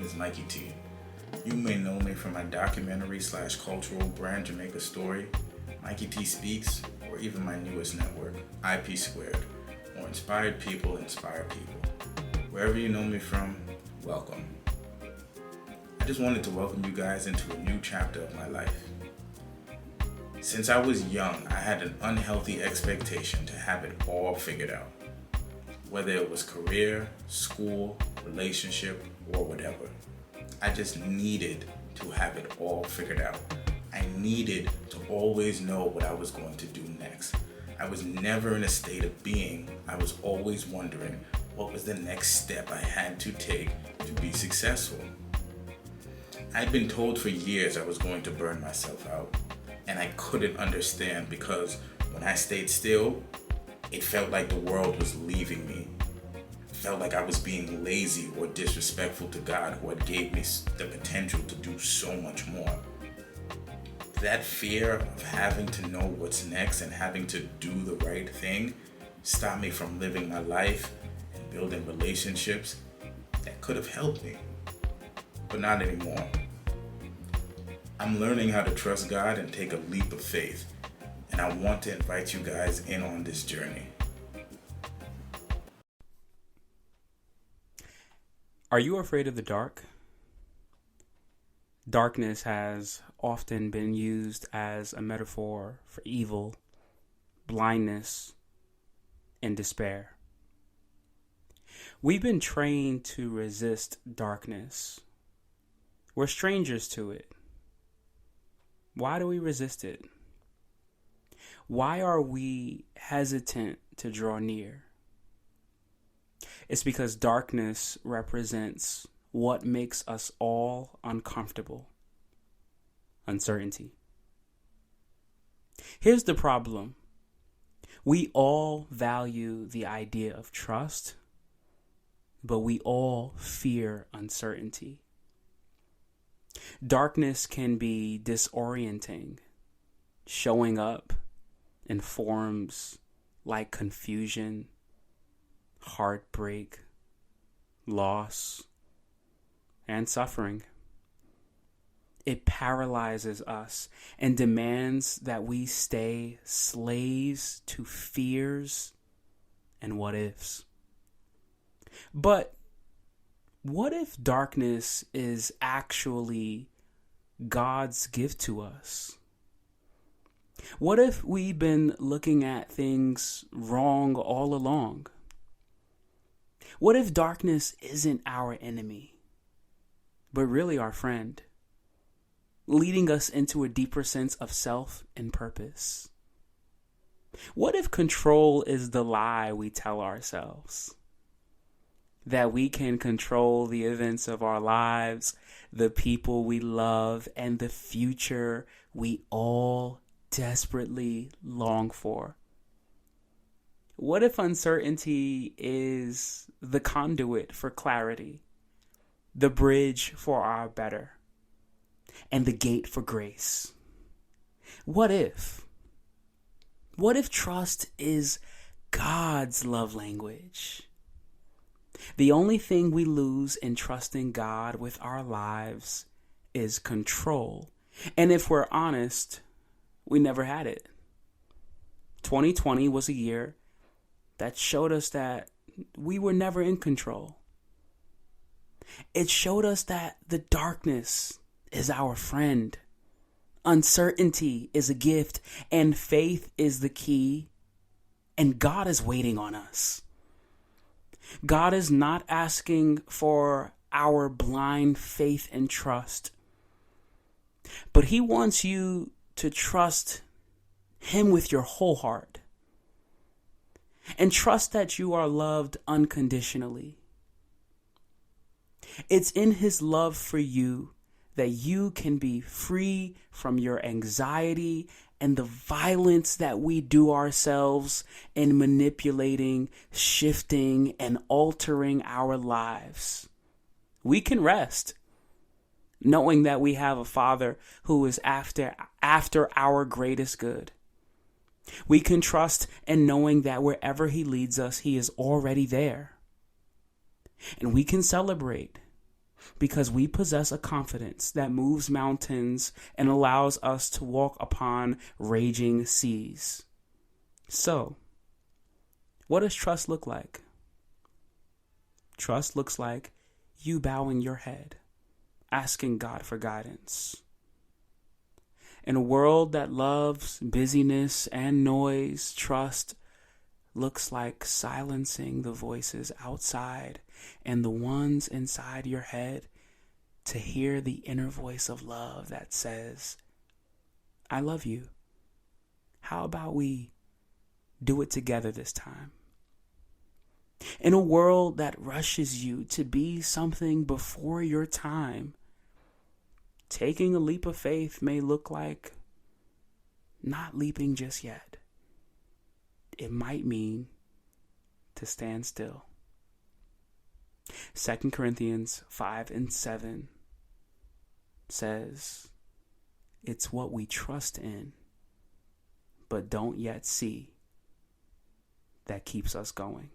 name is Mikey T. You may know me from my documentary/cultural brand Jamaica Story, Mikey T Speaks, or even my newest network, IP Squared, or Inspired People Inspire People. Wherever you know me from, welcome. I just wanted to welcome you guys into a new chapter of my life. Since I was young, I had an unhealthy expectation to have it all figured out. Whether it was career, school, relationship, or whatever. I just needed to have it all figured out. I needed to always know what I was going to do next. I was never in a state of being. I was always wondering what was the next step I had to take to be successful. I'd been told for years I was going to burn myself out, and I couldn't understand because when I stayed still, it felt like the world was leaving me. It felt like I was being lazy or disrespectful to God, who had gave me the potential to do so much more. That fear of having to know what's next and having to do the right thing stopped me from living my life and building relationships that could have helped me, but not anymore. I'm learning how to trust God and take a leap of faith. And I want to invite you guys in on this journey. Are you afraid of the dark? Darkness has often been used as a metaphor for evil, blindness, and despair. We've been trained to resist darkness. We're strangers to it. Why do we resist it? Why are we hesitant to draw near? It's because darkness represents what makes us all uncomfortable: uncertainty. Here's the problem. We all value the idea of trust, but we all fear uncertainty. Darkness can be disorienting, showing up in forms like confusion, heartbreak, loss, and suffering. It paralyzes us and demands that we stay slaves to fears and what ifs. But what if darkness is actually God's gift to us? What if we've been looking at things wrong all along? What if darkness isn't our enemy, but really our friend, leading us into a deeper sense of self and purpose? What if control is the lie we tell ourselves? That we can control the events of our lives, the people we love, and the future we all desperately long for? What if uncertainty is the conduit for clarity, the bridge for our better, and the gate for grace? What if? What if trust is God's love language? The only thing we lose in trusting God with our lives is control. And if we're honest, we never had it. 2020 was a year that showed us that we were never in control. It showed us that the darkness is our friend. Uncertainty is a gift, and faith is the key. And God is waiting on us. God is not asking for our blind faith and trust, but He wants you to trust Him with your whole heart and trust that you are loved unconditionally. It's in His love for you that you can be free from your anxiety and the violence that we do ourselves in manipulating, shifting, and altering our lives. We can rest knowing that we have a Father who is after our greatest good. We can trust in knowing that wherever He leads us, He is already there. And we can celebrate because we possess a confidence that moves mountains and allows us to walk upon raging seas. So, what does trust look like? Trust looks like you bowing your head, asking God for guidance. In a world that loves busyness and noise, trust looks like silencing the voices outside and the ones inside your head to hear the inner voice of love that says, I love you. How about we do it together this time? In a world that rushes you to be something before your time, taking a leap of faith may look like not leaping just yet. It might mean to stand still. 2 Corinthians 5:7 says, it's what we trust in, but don't yet see, that keeps us going.